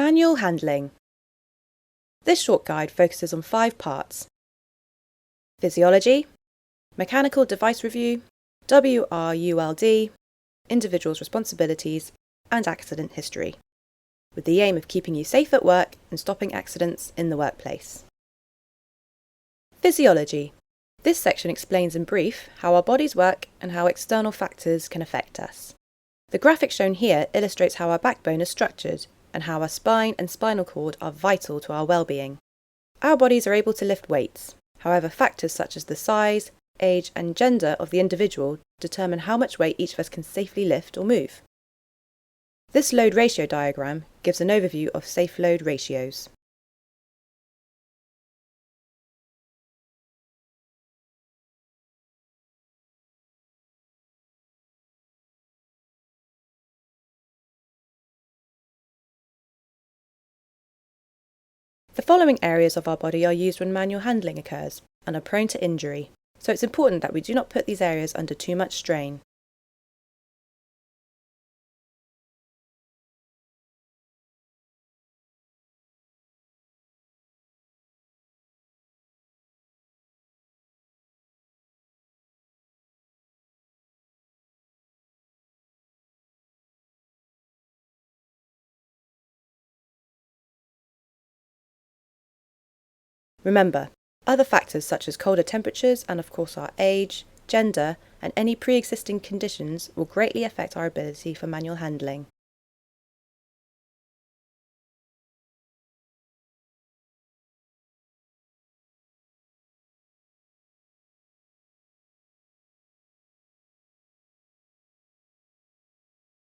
Manual handling. This short guide focuses on 5 parts: physiology, mechanical device review, WRULD, individual's responsibilities, and accident history, with the aim of keeping you safe at work and stopping accidents in the workplace. Physiology. This section explains in brief how our bodies work and how external factors can affect us. The graphic shown here illustrates how our backbone is structured and how our spine and spinal cord are vital to our well-being. Our bodies are able to lift weights. However, factors such as the size, age, and gender of the individual determine how much weight each of us can safely lift or move. This load ratio diagram gives an overview of safe load ratios. The following areas of our body are used when manual handling occurs and are prone to injury, so it's important that we do not put these areas under too much strain. Remember, other factors such as colder temperatures and of course our age, gender, and any pre-existing conditions will greatly affect our ability for manual handling.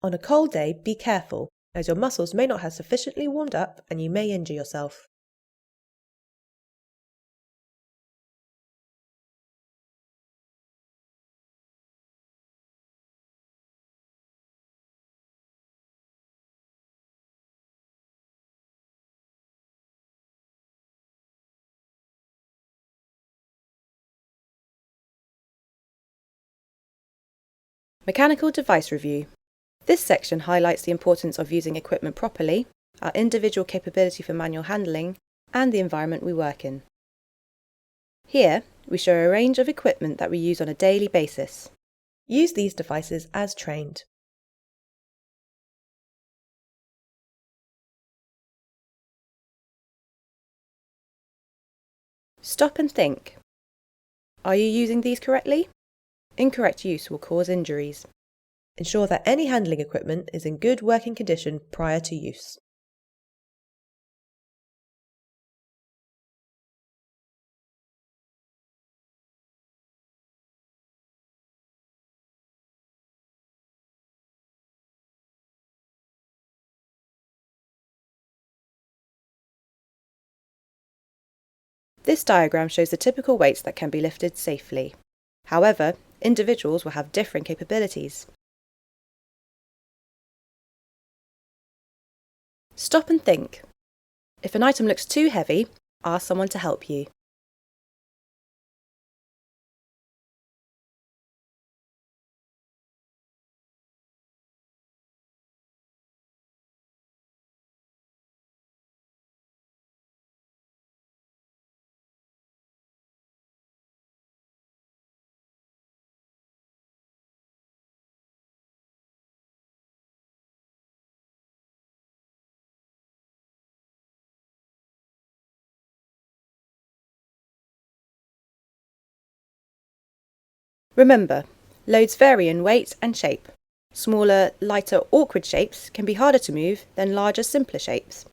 On a cold day, be careful, as your muscles may not have sufficiently warmed up and you may injure yourself. Mechanical device review. This section highlights the importance of using equipment properly, our individual capability for manual handling, and the environment we work in. Here, we show a range of equipment that we use on a daily basis. Use these devices as trained. Stop and think. Are you using these correctly? Incorrect use will cause injuries. Ensure that any handling equipment is in good working condition prior to use. This diagram shows the typical weights that can be lifted safely. However, individuals will have different capabilities. Stop and think. If an item looks too heavy, ask someone to help you. Remember, loads vary in weight and shape. Smaller, lighter, awkward shapes can be harder to move than larger, simpler shapes.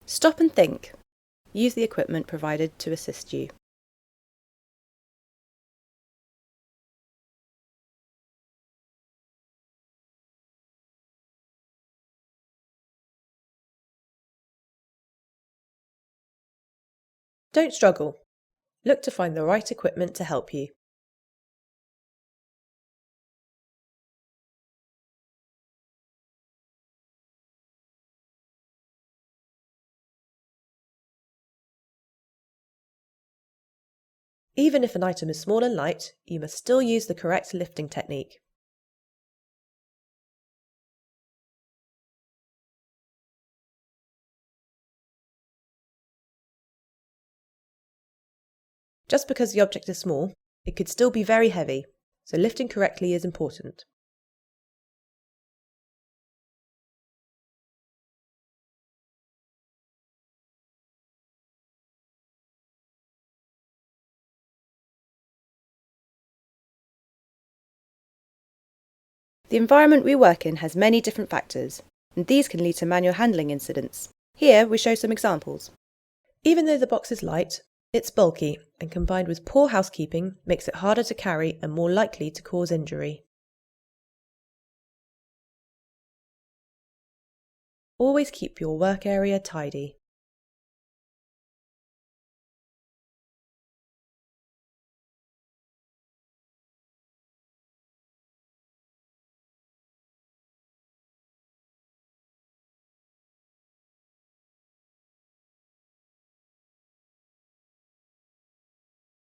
Stop and think. Use the equipment provided to assist you. Don't struggle. Look to find the right equipment to help you. Even if an item is small and light, you must still use the correct lifting technique. Just because the object is small, it could still be very heavy, so lifting correctly is important. The environment we work in has many different factors, and these can lead to manual handling incidents. Here we show some examples. Even though the box is light, it's bulky, and combined with poor housekeeping makes it harder to carry and more likely to cause injury. Always keep your work area tidy.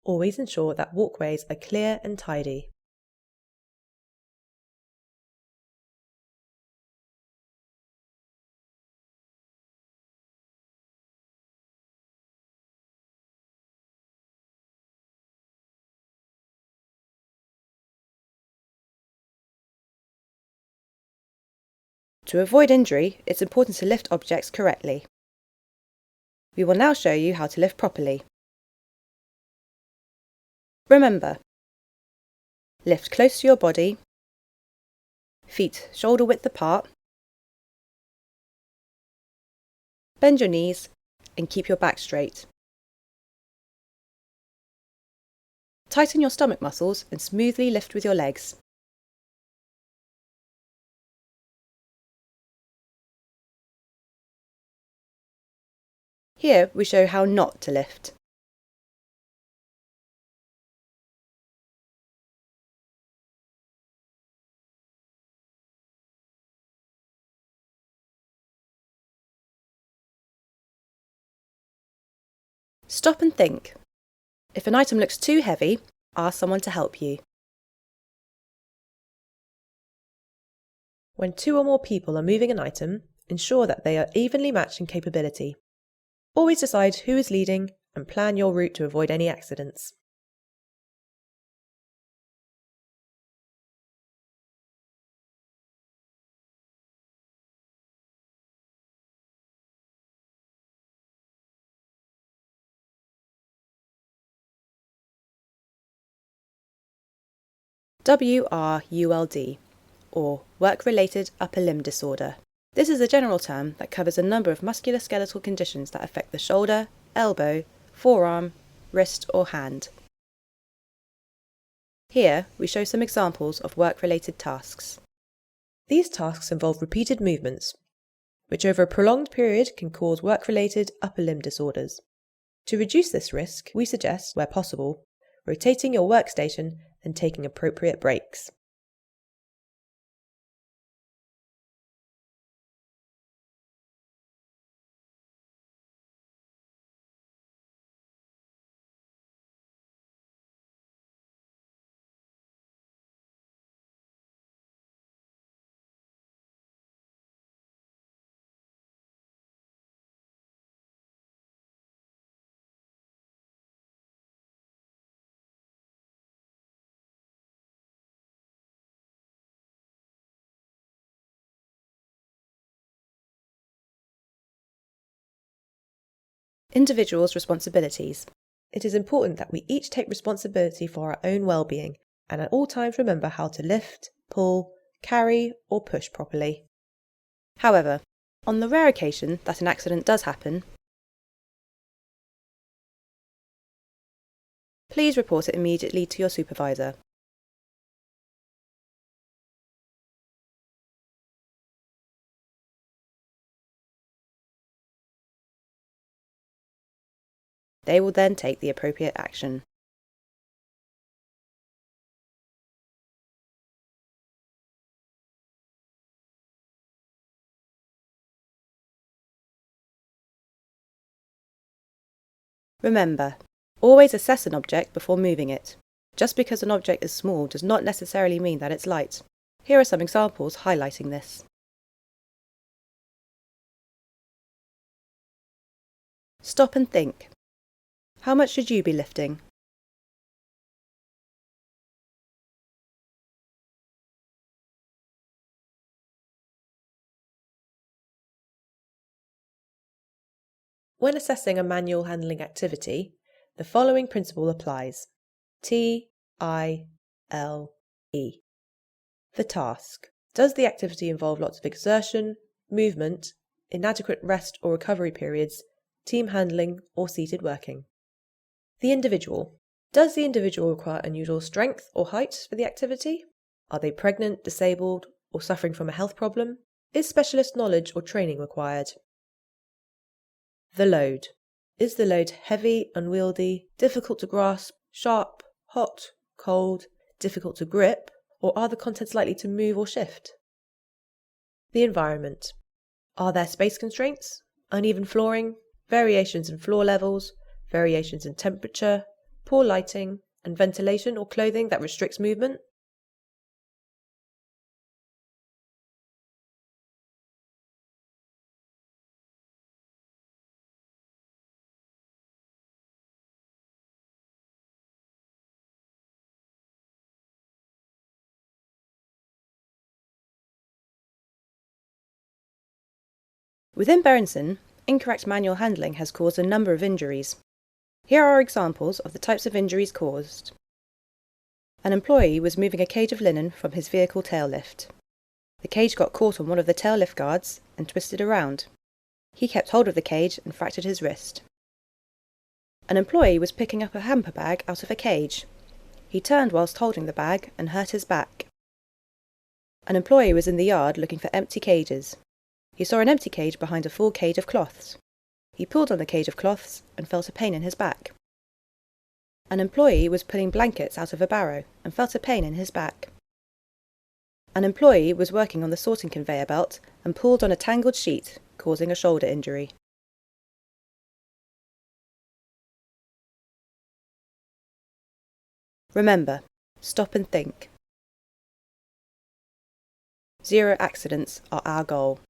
Always ensure that walkways are clear and tidy. To avoid injury, it's important to lift objects correctly. We will now show you how to lift properly. Remember, lift close to your body, feet shoulder width apart, bend your knees and keep your back straight. Tighten your stomach muscles and smoothly lift with your legs. Here we show how not to lift. Stop and think. If an item looks too heavy, ask someone to help you. When 2 or more people are moving an item, ensure that they are evenly matched in capability. Always decide who is leading and plan your route to avoid any accidents. WRULD, or Work-Related Upper Limb Disorder. This is a general term that covers a number of musculoskeletal conditions that affect the shoulder, elbow, forearm, wrist or hand. Here we show some examples of work-related tasks. These tasks involve repeated movements, which over a prolonged period can cause work-related upper limb disorders. To reduce this risk, we suggest, where possible, rotating your workstation and taking appropriate breaks. Individuals' responsibilities. It is important that we each take responsibility for our own well-being and at all times remember how to lift, pull, carry or push properly. However, on the rare occasion that an accident does happen, please report it immediately to your supervisor. They will then take the appropriate action. Remember, Always assess an object before moving it. Just because an object is small does not necessarily mean that it's light. Here are some examples highlighting this. Stop and think. How much should you be lifting? When assessing a manual handling activity, the following principle applies. TILE. The task. Does the activity involve lots of exertion, movement, inadequate rest or recovery periods, team handling, or seated working? The individual. Does the individual require unusual strength or height for the activity? Are they pregnant, disabled, or suffering from a health problem? Is specialist knowledge or training required? The load. Is the load heavy, unwieldy, difficult to grasp, sharp, hot, cold, difficult to grip, or are the contents likely to move or shift? The environment. Are there space constraints, uneven flooring, variations in floor levels, variations in temperature, poor lighting, and ventilation or clothing that restricts movement? Within Berenson, incorrect manual handling has caused a number of injuries. Here are examples of the types of injuries caused. An employee was moving a cage of linen from his vehicle tail lift. The cage got caught on one of the tail lift guards and twisted around. He kept hold of the cage and fractured his wrist. An employee was picking up a hamper bag out of a cage. He turned whilst holding the bag and hurt his back. An employee was in the yard looking for empty cages. He saw an empty cage behind a full cage of cloths. He pulled on the cage of cloths and felt a pain in his back. An employee was pulling blankets out of a barrow and felt a pain in his back. An employee was working on the sorting conveyor belt and pulled on a tangled sheet, causing a shoulder injury. Remember, stop and think. 0 accidents are our goal.